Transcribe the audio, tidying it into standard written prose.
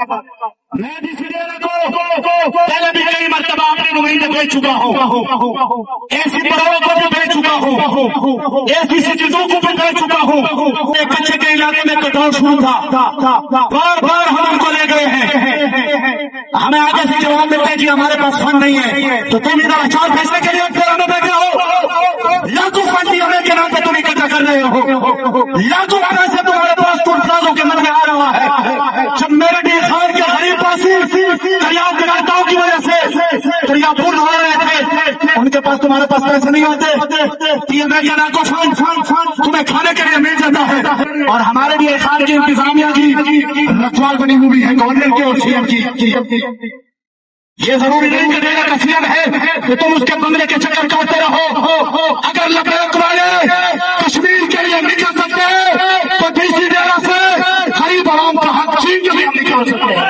میں D C کو پہلے بھی کئی مرتبہ اپنے نمائندے بھیج چکا ہوں، ایسی پڑھاؤ کو بھی بھیج چکا ہوں، ایسی چیزوں کو بھی بھیج چکا ہوں۔ ایک کچے کے علاقے میں کٹاؤ شروع تھا، بار بار ہم ان کو لے گئے ہیں، ہمیں آگے سے جواب ملتا ہے جی ہمارے پاس فنڈ نہیں ہے، تو تم ادھر اچار بھیجنے کے لیے پھر ہمیں بیٹھے ہو، لاکھوں فنڈ ہمیں کے نام پہ تم اکٹھا کر رہے ہو، لاکھوں پیسے تمہارے پاس ٹول پلازوں کے من میں آ رہا ہے۔ جب میرے ڈی خان کے غریب پاسی دریا گراٹاؤں کی وجہ سے دریا پور ہو رہے تھے، ان کے پاس تمہارے پاس پیسے نہیں ہوتے، یہ میں کہنا کو فنڈ تمہیں کھانے کے لیے مل جاتا ہے۔ اور ہمارے ڈی خان کی انتظامیہ جی رکھوال بنی ہوئی ہے گورنر کی اور سی ایم کی، یہ ضروری نہیں کہ ڈیرا کا سی ایم ہے کہ تم اس کے بنگلے کے چکر کاٹتے رہو۔ اگر لبیک والے کشمیر کے لیے نکل سکتے ہیں تو ڈی سی ڈیرا سے غریب عوام کا حق چھین کے بھی ہم نکال سکتے ہیں۔